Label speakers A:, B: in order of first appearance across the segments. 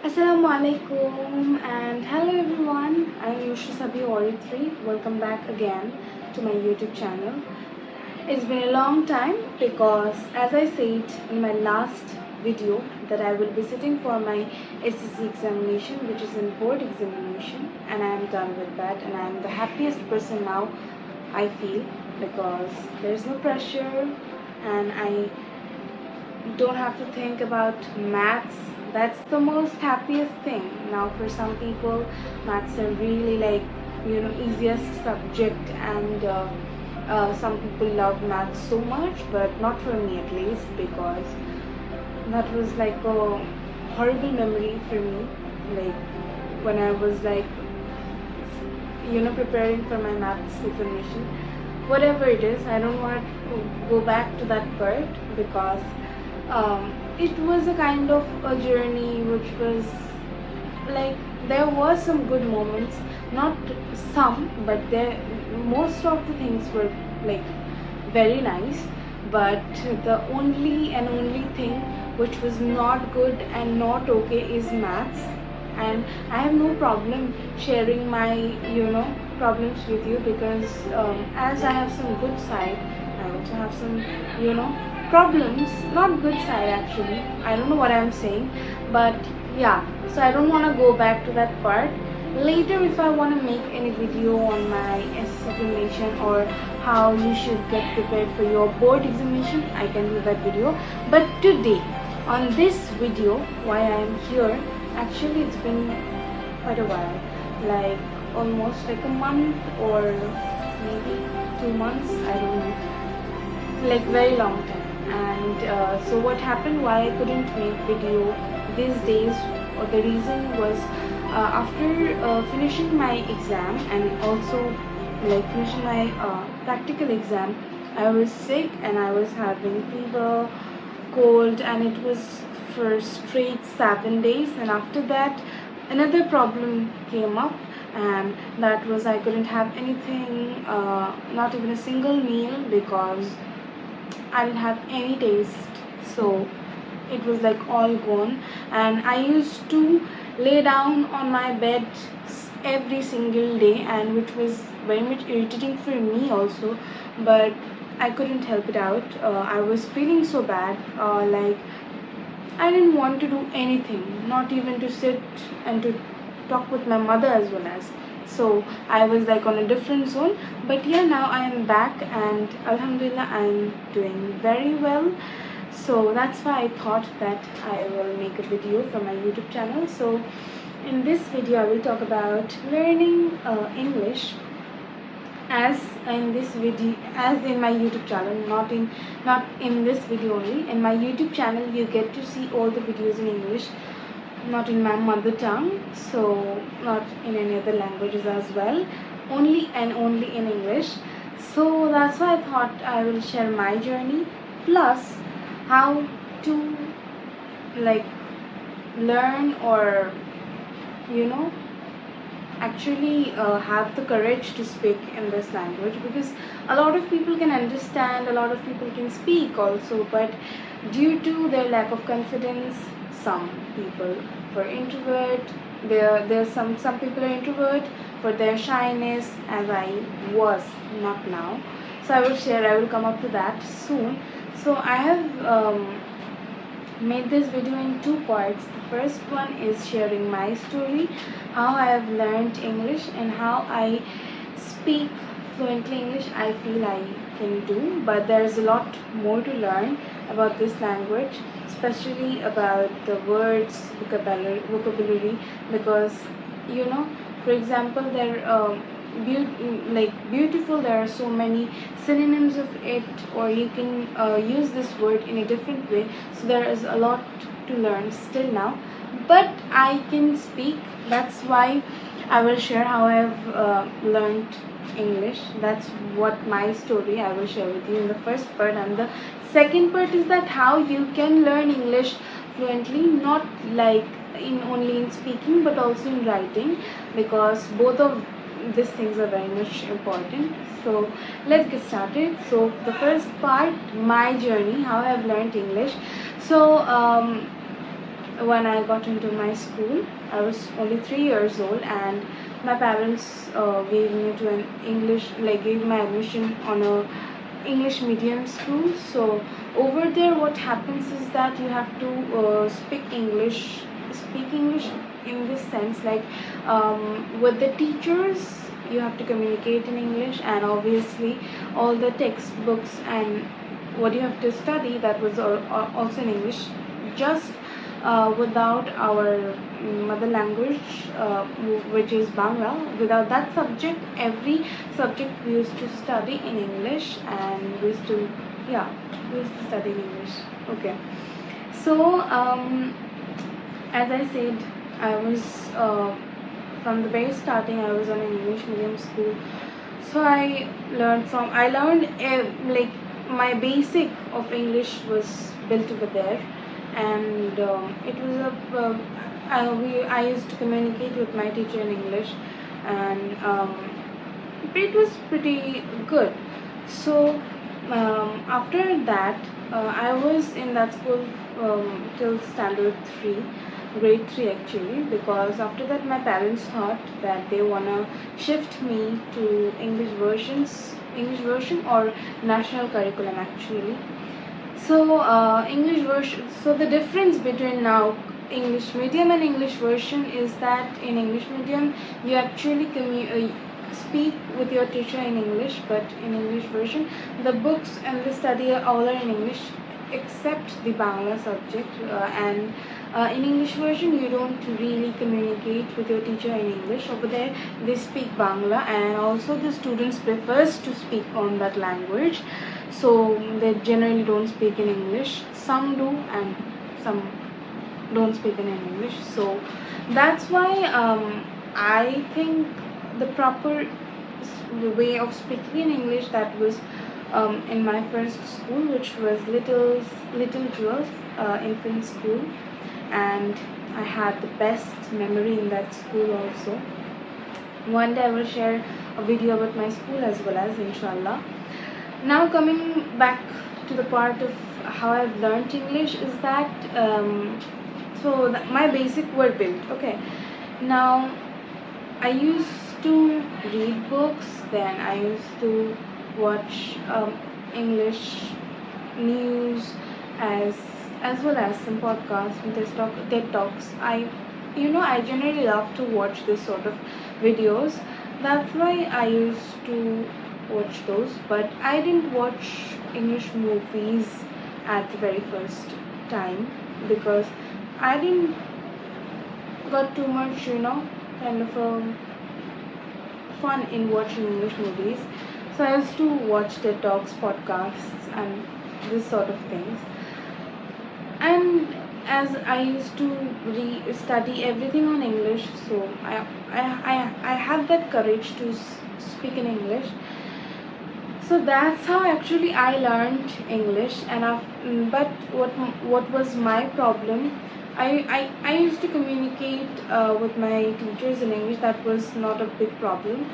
A: Assalamu alaikum and hello everyone. I'm Yusha Sabi Ori3. Welcome back again to my YouTube channel. It's been a long time because, as I said in my last video, that I will be sitting for my SSC examination, which is a board examination, and I am done with that. And I am the happiest person now, I feel, because there's no pressure and I don't have to think about maths. That's the most happiest thing. Now for some people maths are really easiest subject, and some people love maths so much, but not for me at least, because that was like a horrible memory for me, like when I was preparing for my maths examination. Whatever it is, I don't want to go back to that part, because it was a kind of a journey which was like, there was some good moments, not some, but there most of the things were like very nice. But the only thing which was not good and not okay is maths. And I have no problem sharing my problems with you, because as I have some good side, I also have some problems, not good side actually. I don't know what I'm saying, but yeah. So I don't want to go back to that part. Later, if I want to make any video on my examination or how you should get prepared for your board examination, I can do that video. But today, on this video, why I am here, actually it's been quite a while, like almost like a month or maybe 2 months, I don't know, like very long time. And so what happened, why I couldn't make video these days, or the reason was, after finishing my exam and also like finishing my practical exam, I was sick and I was having fever, cold, and it was for straight 7 days. And after that, another problem came up, and that was I couldn't have anything, not even a single meal, because I didn't have any taste. So it was like all gone, and I used to lay down on my bed every single day, and which was very much irritating for me also, but I couldn't help it out. I was feeling so bad, like I didn't want to do anything, not even to sit and to talk with my mother as well as. So I was like on a different zone. But yeah, now I am back, and Alhamdulillah I am doing very well. So that's why I thought that I will make a video for my YouTube channel. So in this video I will talk about learning English, as in this video, as in my YouTube channel, not in this video only. In my YouTube channel you get to see all the videos in English, not in my mother tongue, so not in any other languages as well, only and only in English. So that's why I thought I will share my journey, plus how to like learn, or you know actually have the courage to speak in this language, because a lot of people can understand, a lot of people can speak also, but due to their lack of confidence, some people, for introvert, there's some people are introvert for their shyness, as I was, not now. So I will come up to that soon. So I have made this video in two parts. The first one is sharing my story, how I have learned English and how I speak fluently English. I feel I can do, but there is a lot more to learn about this language, especially about the words, vocabulary, because for example, beautiful, there are so many synonyms of it, or you can use this word in a different way. So there is a lot to learn still now, but I can speak. That's why I will share how I have learned English. That's what my story I will share with you in the first part. And the second part is that how you can learn English fluently, not like in only in speaking but also in writing, because both of these things are very much important. So let's get started. So the first part, my journey, how I have learned English. So when I got into my school. I was only 3 years old, and my parents gave me to an English, like gave my admission on a English medium school. So over there, what happens is that you have to speak English in this sense, like with the teachers. You have to communicate in English, and obviously all the textbooks and what you have to study, that was also in English, just without our mother language, which is Bangla. Without that subject, every subject we used to study in English, and we used to, yeah, we used to study in English. Okay, so as I said, I was from the very starting, I was on an English medium school. So I learned like my basic of English was built over there, and it was I used to communicate with my teacher in English, and it was pretty good. So after that, I was in that school till standard 3, grade 3 actually, because after that my parents thought that they wanna shift me to English version or national curriculum actually. So English version. So the difference between now English medium and English version is that in English medium you actually speak with your teacher in English, but in English version the books and the study are all are in English except the Bangla subject, and in English version you don't really communicate with your teacher in English. Over there they speak Bangla, and also the students prefers to speak on that language, so they generally don't speak in English. Some do, and some don't speak in English. So that's why I think the proper way of speaking in English, that was in my first school, which was Little Jewels infant school, and I had the best memory in that school also. One day I will share a video about my school as well, as inshallah. Now coming back to the part of how I've learned English, is that my basic were built. Okay, now I used to read books, then I used to watch English news, as as well as some podcasts and TED Talks. I generally love to watch this sort of videos. That's why I used to watch those, but I didn't watch English movies at the very first time, because I didn't got too much, kind of fun in watching English movies. So I used to watch TED Talks, podcasts, and this sort of things. And as I used to study everything on English, so I had that courage to speak in English. So that's how actually I learned English. But what was my problem? I used to communicate with my teachers in English. That was not a big problem.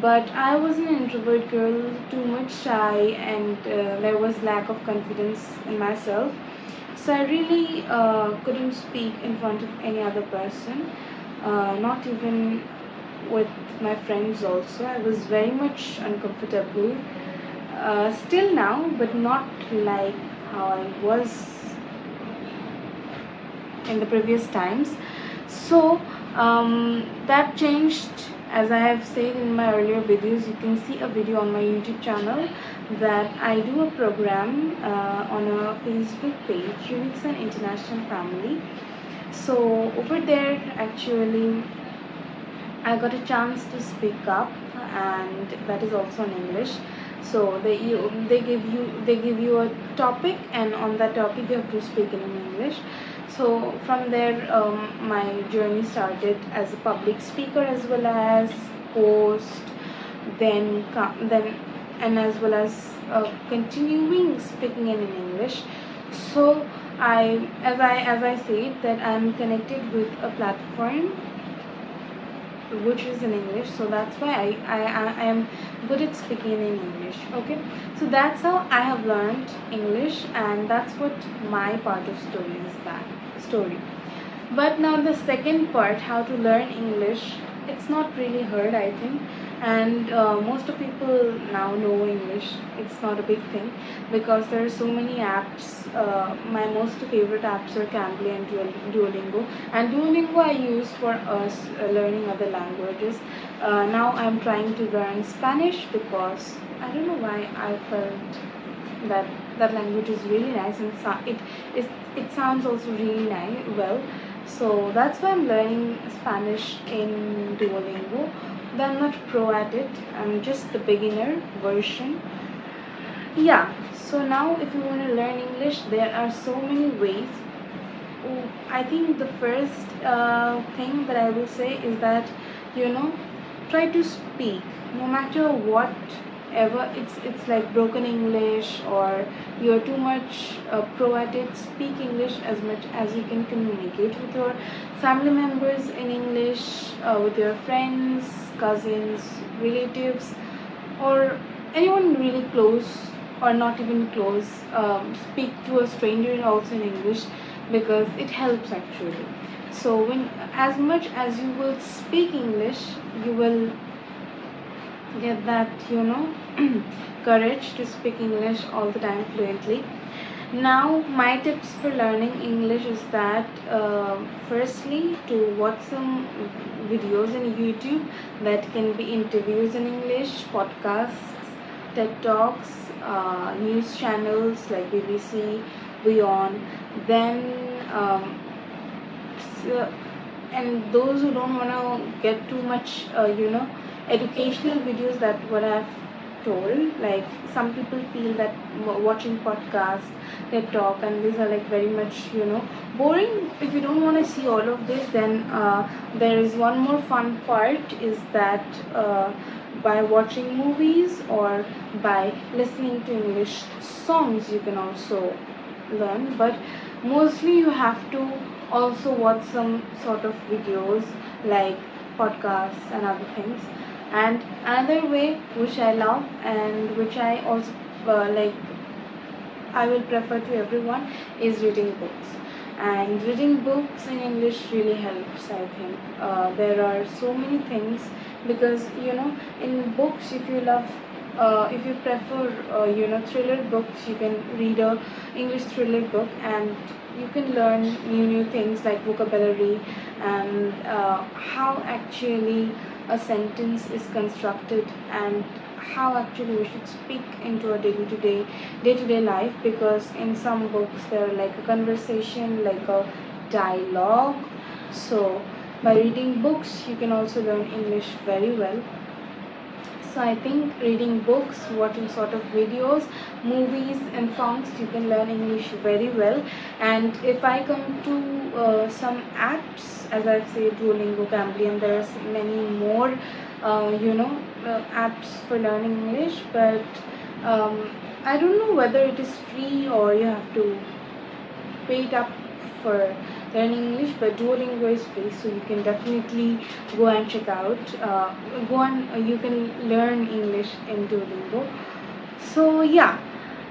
A: But I was an introvert girl, too much shy, and there was lack of confidence in myself. So I really couldn't speak in front of any other person, not even with my friends also. I was very much uncomfortable. Still now, but not like how I was in the previous times. So that changed, as I have said in my earlier videos. You can see a video on my YouTube channel that I do a program on a Facebook page, Uniques and International Family. So over there actually I got a chance to speak up, and that is also in English. So they give you a topic, and on that topic you have to speak in English. So from there my journey started as a public speaker, as well as host, then and as well as continuing speaking in English. So as I said, that I'm connected with a platform which is in English, so that's why I am good at speaking in English. Okay, so that's how I have learned English, and that's what my part of story is. That story. But now the second part, how to learn English, it's not really hard, I think. And most of people now know English. It's not a big thing because there are so many apps. My most favorite apps are Cambly and Duolingo. And Duolingo I use for us learning other languages. Now I'm trying to learn Spanish because I don't know why I felt that that language is really nice, and it sounds also really nice well. So that's why I'm learning Spanish in Duolingo. Though I'm not pro at it, I'm just the beginner version. Yeah, so now if you want to learn English, there are so many ways. I think the first thing that I will say is that, you know, try to speak no matter whatever. It's like broken English or you're too much pro at it. Speak English as much as you can. Communicate with your family members in English, with your friends, cousins, relatives, or anyone really close or not even close. Speak to a stranger also in English because it helps actually. So when as much as you will speak English, you will get that, courage to speak English all the time fluently. Now my tips for learning English is that, firstly, to watch some videos in YouTube that can be interviews in English, podcasts, TED Talks, news channels like BBC, Beyond. Then so, and those who don't want to get too much, educational videos, that what I've told, like some people feel that watching podcasts, they talk, and these are like very much, boring. If you don't want to see all of this, then there is one more fun part, is that by watching movies or by listening to English songs, you can also learn. But mostly you have to also watch some sort of videos like podcasts and other things. And another way which I love and which I also like, I will prefer to everyone, is reading books. And reading books in English really helps, I think. There are so many things because, in books, if you prefer, thriller books, you can read a English thriller book, and you can learn new things like vocabulary, and how actually a sentence is constructed, and how actually we should speak into a day-to-day life. Because in some books there are like a conversation, like a dialogue. So by reading books you can also learn English very well. So I think reading books, watching sort of videos, movies and songs, you can learn English very well. And if I come to some apps, as I've said, Duolingo, Cambly, and there's many more, apps for learning English. But I don't know whether it is free or you have to pay it up for learning English. But Duolingo is free, so you can definitely go and check out. You can learn English in Duolingo. So yeah,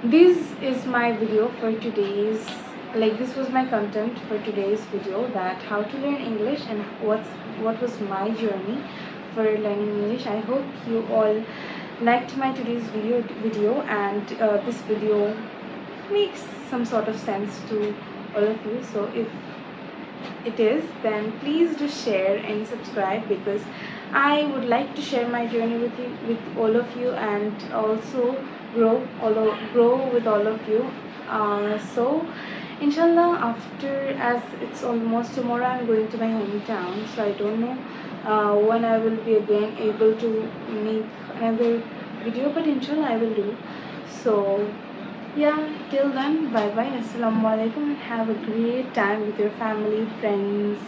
A: this is my video for today's. Like, this was my content for today's video, that how to learn English and what was my journey for learning English. I hope you all liked my today's video, and this video makes some sort of sense to all of you. So if it is, then please do share and subscribe, because I would like to share my journey with all of you, and also grow with all of you. So inshallah, after, as it's almost tomorrow, I'm going to my hometown, so I don't know when I will be again able to make another video, but inshallah I will do. So yeah, till then, bye bye, assalamu alaikum, and have a great time with your family, friends,